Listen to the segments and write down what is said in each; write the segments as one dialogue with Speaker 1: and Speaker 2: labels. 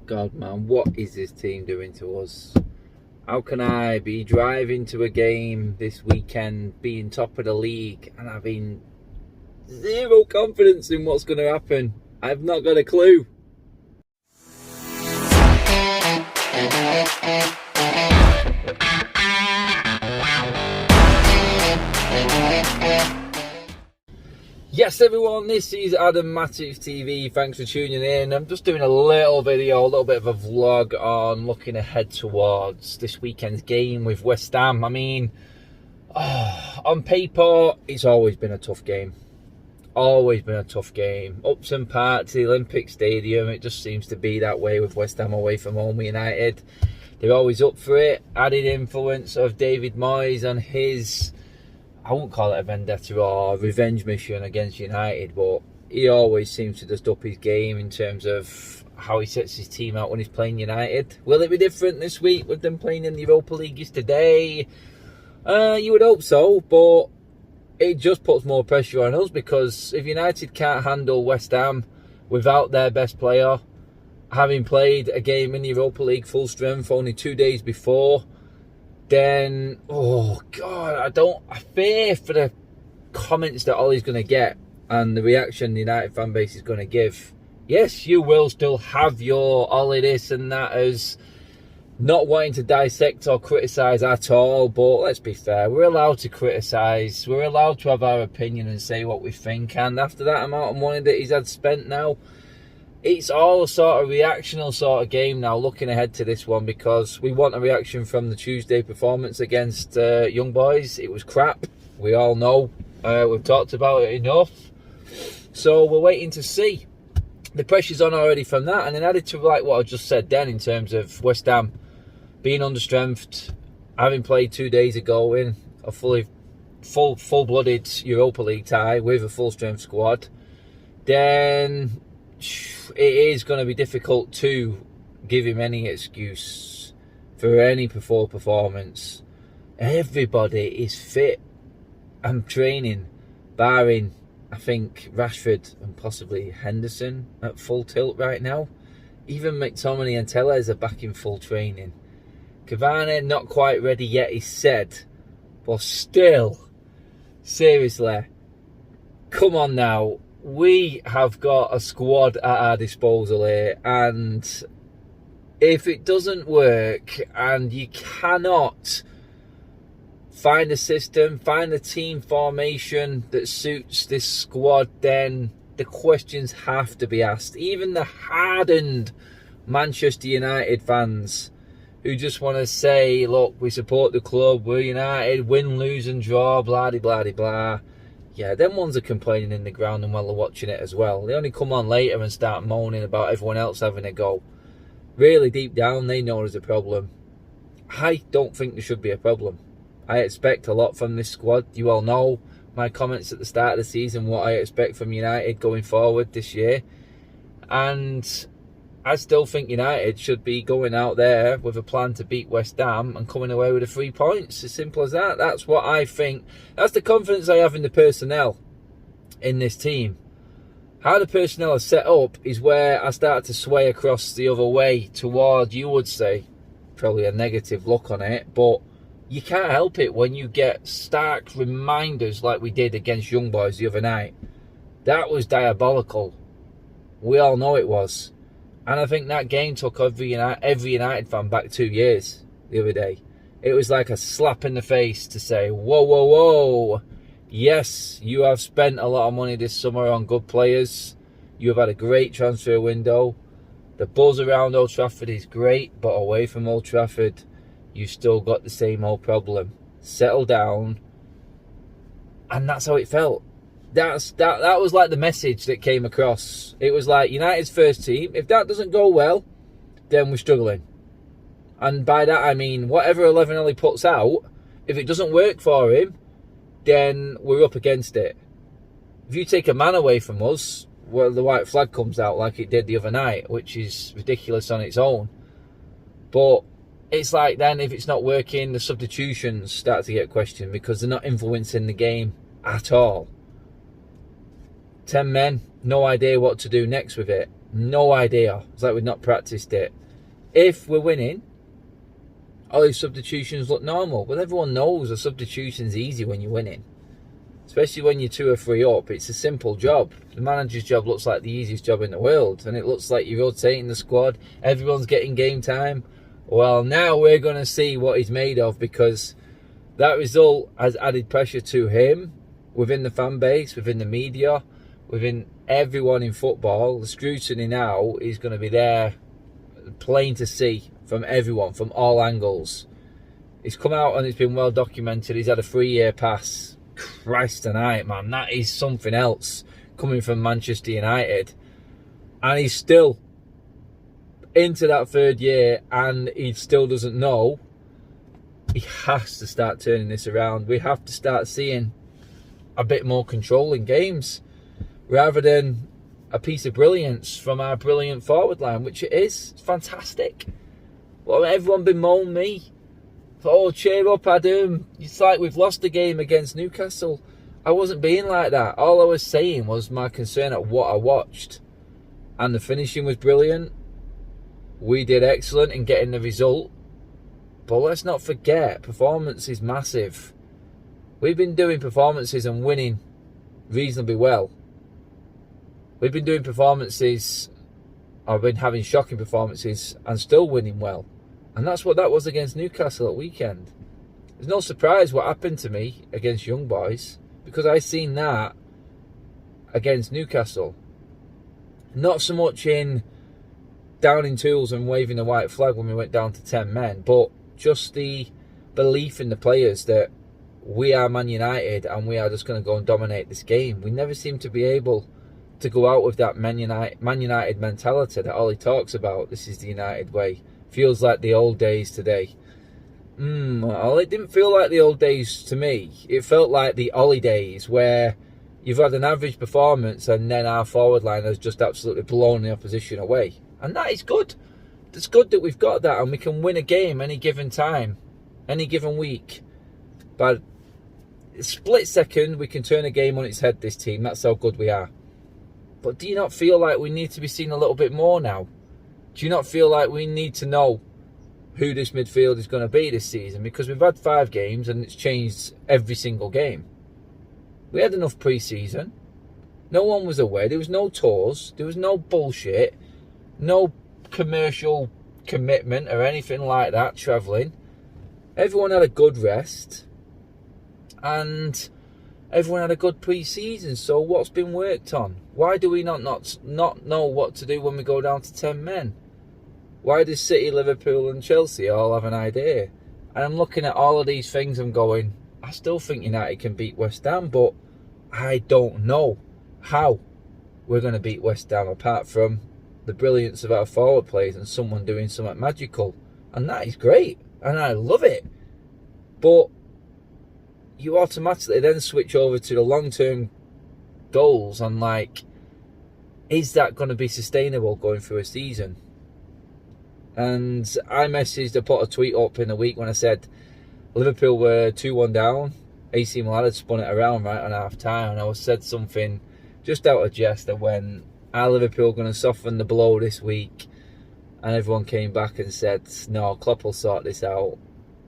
Speaker 1: God, man, what is this team doing to us? How can I be driving to a game this weekend, being top of the league, and having zero confidence in what's going to happen? I've not got a clue. Yes, everyone, this is Matic TV. Thanks for tuning in. I'm just doing a little video, a little bit of a vlog on looking ahead towards this weekend's game with West Ham. I mean, on paper, it's always been a tough game. Always been a tough game. Upton Park to the Olympic Stadium, it just seems to be that way with West Ham away from home United. They're always up for it. Added influence of David Moyes and his, I won't call it a vendetta or revenge mission against United, but he always seems to just up his game in terms of how he sets his team out when he's playing United. Will it be different this week with them playing in the Europa League yesterday? You would hope so, but it just puts more pressure on us, because if United can't handle West Ham without their best player, having played a game in the Europa League full strength only 2 days before, then, oh God, I fear for the comments that Ollie's going to get and the reaction the United fan base is going to give. Yes, you will still have your Ollie this and that as not wanting to dissect or criticise at all, but let's be fair, we're allowed to criticise, we're allowed to have our opinion and say what we think, and after that amount of money that he's had spent now, it's all a sort of reactional sort of game now, looking ahead to this one, because we want a reaction from the Tuesday performance against Young Boys. It was crap, we all know, we've talked about it enough, so we're waiting to see. The pressure's on already from that, and then added to like what I just said then in terms of West Ham being understrengthed, having played 2 days ago in a full-blooded Europa League tie with a full-strength squad, then it is going to be difficult to give him any excuse for any poor performance. Everybody is fit and training, barring, I think, Rashford and possibly Henderson at full tilt right now. Even McTominay and Tellez are back in full training. Cavani not quite ready yet, he said, but still, seriously, come on now. We have got a squad at our disposal here, and if it doesn't work and you cannot find a system, find a team formation that suits this squad, then the questions have to be asked. Even the hardened Manchester United fans who just want to say, look, we support the club, we're United, win, lose and draw, blah, blah, blah, blah. Yeah, them ones are complaining in the ground and while they're watching it as well. They only come on later and start moaning about everyone else having a go. Really deep down, they know there's a problem. I don't think there should be a problem. I expect a lot from this squad. You all know my comments at the start of the season, what I expect from United going forward this year. And I still think United should be going out there with a plan to beat West Ham and coming away with the 3 points. As simple as that. That's what I think. That's the confidence I have in the personnel in this team. How the personnel are set up is where I start to sway across the other way toward, you would say, probably a negative look on it, but you can't help it when you get stark reminders like we did against Young Boys the other night. That was diabolical. We all know it was. And I think that game took every United fan back 2 years the other day. It was like a slap in the face to say, whoa, whoa, whoa. Yes, you have spent a lot of money this summer on good players. You have had a great transfer window. The buzz around Old Trafford is great, but away from Old Trafford, you still got the same old problem. Settle down. And that's how it felt. That was like the message that came across. It was like United's first team. If that doesn't go well, then we're struggling. And by that I mean whatever 11 Ollie puts out, if it doesn't work for him, then we're up against it. If you take a man away from us, well, the white flag comes out like it did the other night, which is ridiculous on its own. But it's like then if it's not working, the substitutions start to get questioned because they're not influencing the game at all. 10 men, no idea what to do next with it. No idea. It's like we've not practiced it. If we're winning, all these substitutions look normal. But everyone knows a substitution's easy when you're winning. Especially when you're 2 or 3 up. It's a simple job. The manager's job looks like the easiest job in the world. And it looks like you're rotating the squad. Everyone's getting game time. Well, now we're going to see what he's made of, because that result has added pressure to him, within the fan base, within the media, within everyone in football. The scrutiny now is going to be there, plain to see from everyone, from all angles. He's come out and it's been well documented. He's had a 3-year pass. Christ tonight, man, that is something else coming from Manchester United. And he's still into that 3rd year and he still doesn't know. He has to start turning this around. We have to start seeing a bit more control in games, rather than a piece of brilliance from our brilliant forward line, which it is. It's fantastic. Well, everyone bemoaned me. Oh, cheer up, Adam. It's like we've lost the game against Newcastle. I wasn't being like that. All I was saying was my concern at what I watched. And the finishing was brilliant. We did excellent in getting the result. But let's not forget, performance is massive. We've been doing performances and winning reasonably well. We've been doing performances, I've been having shocking performances and still winning well. And that's what that was against Newcastle at weekend. There's no surprise what happened to me against Young Boys, because I seen that against Newcastle. Not so much in downing tools and waving the white flag when we went down to 10 men, but just the belief in the players that we are Man United and we are just going to go and dominate this game. We never seem to be able to go out with that Man United mentality that Ollie talks about. This is the United way. Feels like the old days today. Well, it didn't feel like the old days to me. It felt like the Ollie days, where you've had an average performance and then our forward line has just absolutely blown the opposition away. And that is good. It's good that we've got that and we can win a game any given time, any given week. But a split second, we can turn a game on its head, this team. That's how good we are. But do you not feel like we need to be seen a little bit more now? Do you not feel like we need to know who this midfield is going to be this season? Because we've had 5 games and it's changed every single game. We had enough pre-season. No one was away. There was no tours. There was no bullshit. No commercial commitment or anything like that, travelling. Everyone had a good rest. And everyone had a good pre-season. So what's been worked on? Why do we not know what to do when we go down to 10 men? Why does City, Liverpool and Chelsea all have an idea? And I'm looking at all of these things and going, I still think United can beat West Ham, but I don't know how we're going to beat West Ham apart from the brilliance of our forward players and someone doing something magical. And that is great. And I love it. But you automatically then switch over to the long-term goals and like, is that going to be sustainable going through a season? And I put a tweet up in the week when I said Liverpool were 2-1 down. AC Milan had spun it around right on half time, and I said something just out of jest that when are Liverpool going to soften the blow this week? And everyone came back and said, no, Klopp will sort this out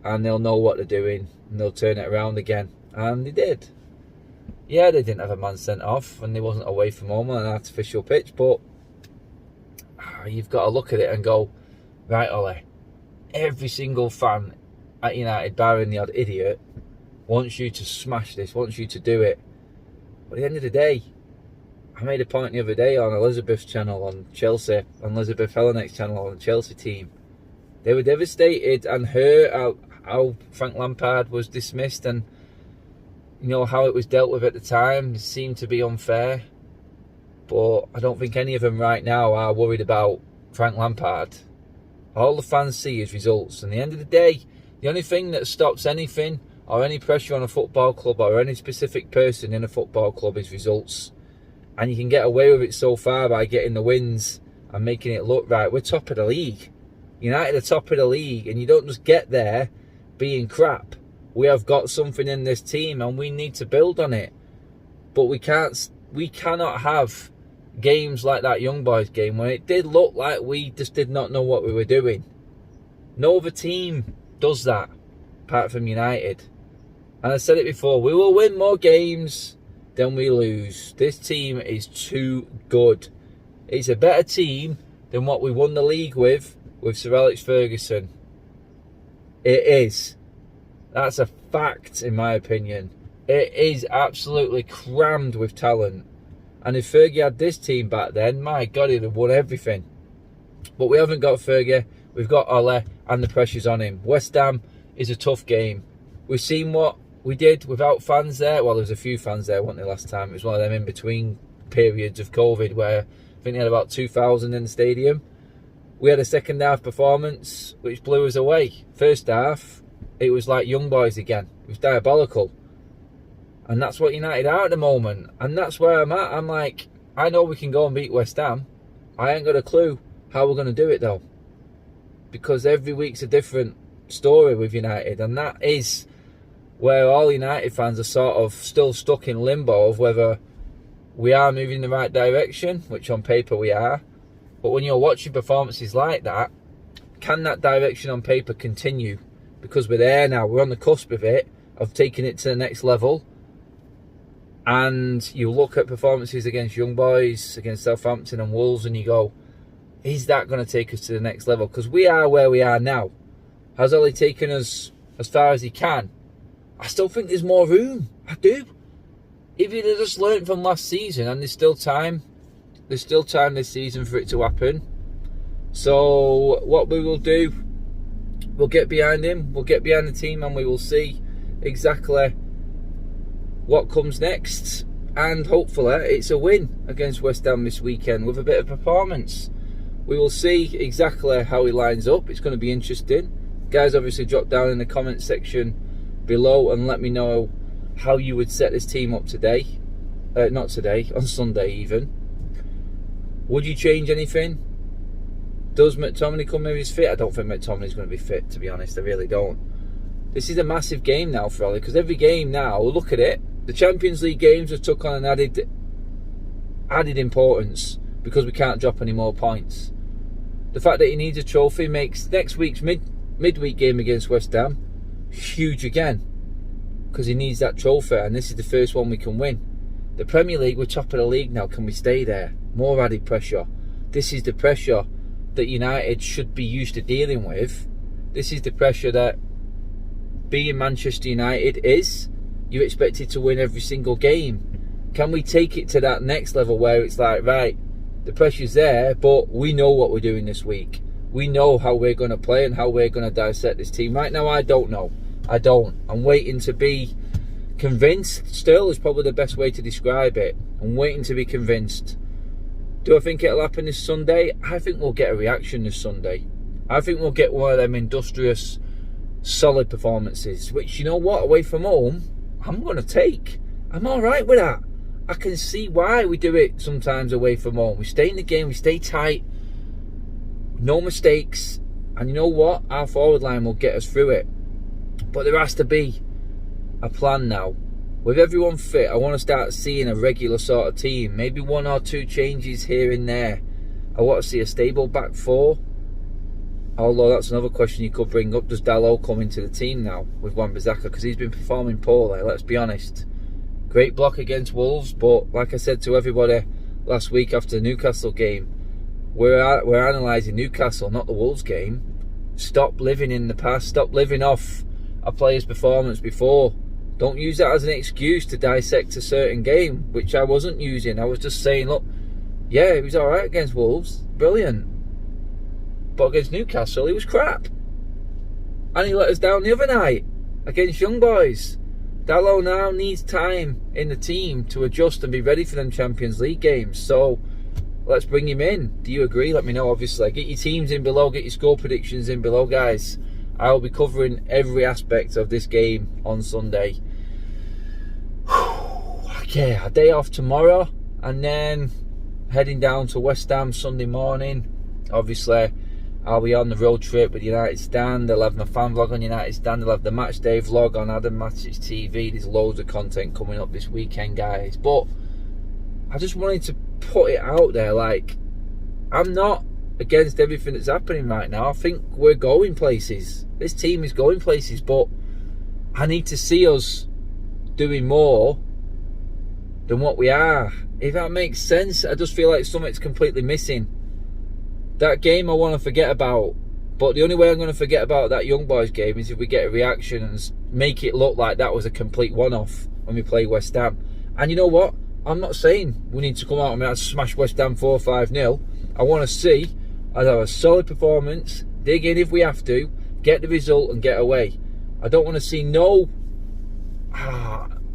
Speaker 1: and they'll know what they're doing and they'll turn it around again. And they did. Yeah, they didn't have a man sent off and they wasn't away from home on an artificial pitch, but you've got to look at it and go, right, Ollie, every single fan at United, barring the odd idiot, wants you to smash this, wants you to do it. But at the end of the day, I made a point the other day on Elizabeth's channel on Chelsea, on Elizabeth Helenek's channel on the Chelsea team. They were devastated and hurt how Frank Lampard was dismissed and, you know, how it was dealt with at the time. It seemed to be unfair. But I don't think any of them right now are worried about Frank Lampard. All the fans see is results. And at the end of the day, the only thing that stops anything or any pressure on a football club or any specific person in a football club is results. And you can get away with it so far by getting the wins and making it look right. We're top of the league. United are top of the league. And you don't just get there being crap. We have got something in this team and we need to build on it. But we cannot have games like that Young Boys game when it did look like we just did not know what we were doing. No other team does that apart from United. And I said it before, we will win more games than we lose. This team is too good. It's a better team than what we won the league with Sir Alex Ferguson. It is. That's a fact, in my opinion. It is absolutely crammed with talent. And if Fergie had this team back then, my God, he'd have won everything. But we haven't got Fergie. We've got Ole, and the pressure's on him. West Ham is a tough game. We've seen what we did without fans there. Well, there was a few fans there, wasn't there, last time? It was one of them in-between periods of COVID where I think they had about 2,000 in the stadium. We had a second half performance which blew us away. First half, it was like Young Boys again. It was diabolical. And that's what United are at the moment. And that's where I'm at. I'm like, I know we can go and beat West Ham. I ain't got a clue how we're going to do it though. Because every week's a different story with United. And that is where all United fans are sort of still stuck in limbo of whether we are moving in the right direction, which on paper we are. But when you're watching performances like that, can that direction on paper continue? Because we're there now, we're on the cusp of it, of taking it to the next level. And you look at performances against Young Boys, against Southampton and Wolves, and you go, is that going to take us to the next level? Because we are where we are now. Has Ole taken us as far as he can? I still think there's more room. I do. If he'd have just learnt from last season, and there's still time this season for it to happen. So what we will do, we'll get behind him, we'll get behind the team, and we will see exactly what comes next. And hopefully it's a win against West Ham this weekend with a bit of performance. We will see exactly how he lines up. It's going to be interesting. Guys, obviously drop down in the comment section below and let me know how you would set this team up today. Not today, on Sunday even. Would you change anything? Does McTominay come if he's fit? I don't think McTominay's going to be fit, to be honest. I really don't. This is a massive game now for Ole, because every game now, look at it. The Champions League games have took on an added importance because we can't drop any more points. The fact that he needs a trophy makes next week's midweek game against West Ham huge again, because he needs that trophy, and this is the first one we can win. The Premier League, we're top of the league now. Can we stay there? More added pressure. This is the pressure that United should be used to dealing with. This is the pressure that being Manchester United is. You're expected to win every single game. Can we take it to that next level where it's like, right, the pressure's there, but we know what we're doing this week. We know how we're going to play and how we're going to dissect this team. Right now, I don't know. I don't. I'm waiting to be convinced still is probably the best way to describe it. I'm waiting to be convinced. Do I think it'll happen this Sunday? I think we'll get a reaction this Sunday. I think we'll get one of them industrious, solid performances, which, you know what, away from home, I'm going to take. I'm all right with that. I can see why we do it sometimes away from home. We stay in the game, we stay tight, no mistakes, and you know what? Our forward line will get us through it. But there has to be a plan now. With everyone fit, I want to start seeing a regular sort of team. Maybe one or two changes here and there. I want to see a stable back four. Although that's another question you could bring up. Does Dalot come into the team now with Wan-Bissaka? Because he's been performing poorly, let's be honest. Great block against Wolves, but like I said to everybody last week after the Newcastle game, we're analysing Newcastle, not the Wolves game. Stop living in the past. Stop living off a player's performance before. Don't use that as an excuse to dissect a certain game, which I wasn't using. I was just saying, look, yeah, he was alright against Wolves, brilliant. But against Newcastle, he was crap. And he let us down the other night against Young Boys. Dalot now needs time in the team to adjust and be ready for them Champions League games. So let's bring him in. Do you agree? Let me know, obviously. Get your teams in below, get your score predictions in below, guys. I will be covering every aspect of this game on Sunday. Okay, a day off tomorrow, and then heading down to West Ham Sunday morning. Obviously, I'll be on the road trip with United Stand. They'll have my fan vlog on United Stand. They'll have the match day vlog on Matic TV. There's loads of content coming up this weekend, guys. But I just wanted to put it out there. Like, I'm not against everything that's happening right now. I think we're going places. This team is going places, but I need to see us doing more than what we are. If that makes sense, I just feel like something's completely missing. That game I want to forget about, but the only way I'm going to forget about that Young Boys game is if we get a reaction and make it look like that was a complete one-off when we play West Ham. And you know what? I'm not saying we need to come out and smash West Ham 4-5-0. I want to see us have a solid performance, dig in if we have to, get the result and get away. I don't want to see no...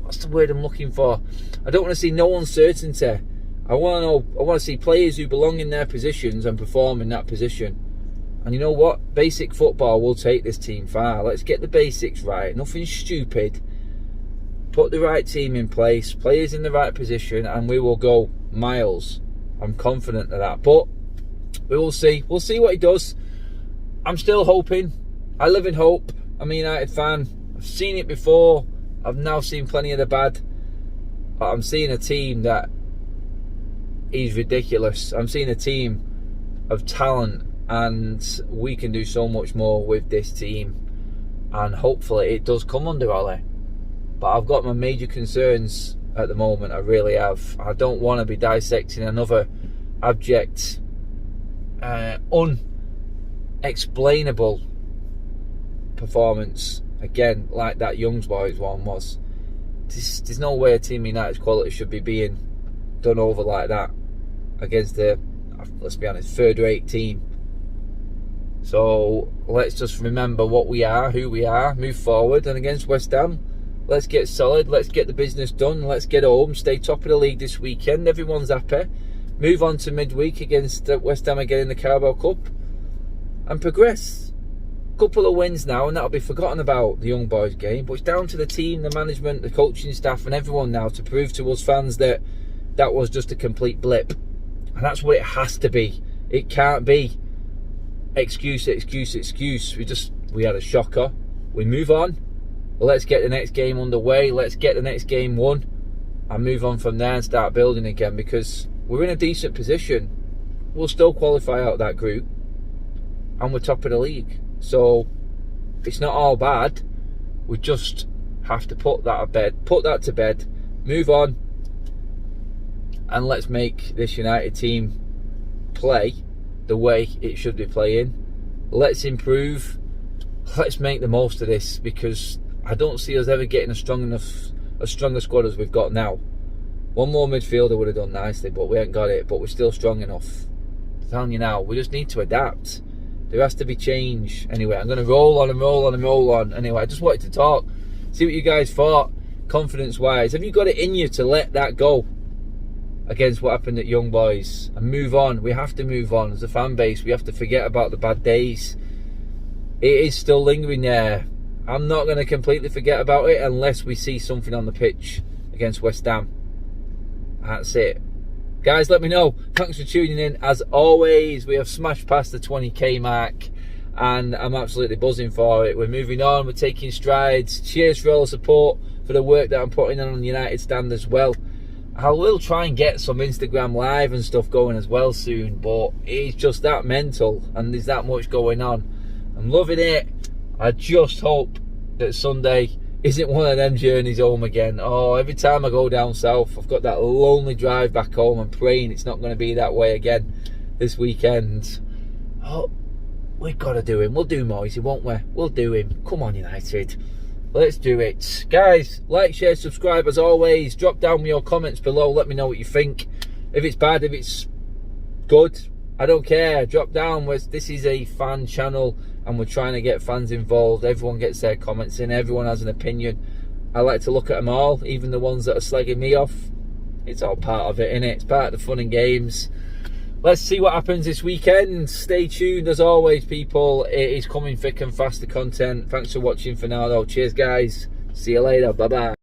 Speaker 1: what's the word I'm looking for? I don't want to see no uncertainty. I want to see players who belong in their positions and perform in that position. And you know what? Basic football will take this team far. Let's get the basics right. Nothing stupid. Put the right team in place, players in the right position, and we will go miles. I'm confident of that. But we will see. We'll see what he does. I'm still hoping. I live in hope. I'm a United fan. I've seen it before. I've now seen plenty of the bad. But I'm seeing a team that is ridiculous. I'm seeing a team of talent, and we can do so much more with this team. And hopefully it does come under Ole. But I've got my major concerns at the moment. I really have. I don't want to be dissecting another abject, unexplainable performance again, like that Young Boys one was. There's no way a Team United's quality should be being done over like that against the, let's be honest, third-rate team. So let's just remember what we are, who we are, move forward. And against West Ham, let's get solid, let's get the business done, let's get home, stay top of the league this weekend. Everyone's happy. Move on to midweek against West Ham again in the Carabao Cup and progress. Couple of wins now and that'll be forgotten about, the Young Boys game. But it's down to the team, the management, the coaching staff and everyone now to prove to us fans that that was just a complete blip. And that's what it has to be. It can't be excuse. We had a shocker. We move on. Let's get the next game underway. Let's get the next game won and move on from there and start building again, because we're in a decent position. We'll still qualify out that group and we're top of the league. So it's not all bad. We just have to put that to bed, move on, and let's make this United team play the way it should be playing. Let's improve. Let's make the most of this, because I don't see us ever getting a stronger squad as we've got now. One more midfielder would have done nicely, but we haven't got it. But we're still strong enough. I'm telling you now, we just need to adapt. There has to be change. Anyway, I'm going to roll on. Anyway, I just wanted to talk, see what you guys thought, confidence-wise. Have you got it in you to let that go against what happened at Young Boys and move on? We have to move on. As a fan base, we have to forget about the bad days. It is still lingering there. I'm not going to completely forget about it unless we see something on the pitch against West Ham. That's it. Guys, let me know. Thanks for tuning in. As always, we have smashed past the 20k mark and I'm absolutely buzzing for it. We're moving on. We're taking strides. Cheers for all the support, for the work that I'm putting on the United stand as well. I will try and get some Instagram live and stuff going as well soon, but it's just that mental and there's that much going on. I'm loving it. I just hope that Sunday isn't one of them journeys home again. Oh, every time I go down south, I've got that lonely drive back home. I'm praying it's not going to be that way again this weekend. Oh, we've got to do him. We'll do Moisey, won't we? We'll do him. Come on, United. Let's do it. Guys, like, share, subscribe as always. Drop down your comments below. Let me know what you think. If it's bad, if it's good, I don't care. Drop down. This is a fan channel and we're trying to get fans involved. Everyone gets their comments in. Everyone has an opinion. I like to look at them all, even the ones that are slagging me off. It's all part of it, innit? It's part of the fun and games. Let's see what happens this weekend. Stay tuned as always, people. It is coming thick and fast, the content. Thanks for watching for now, though. Cheers, guys. See you later. Bye-bye.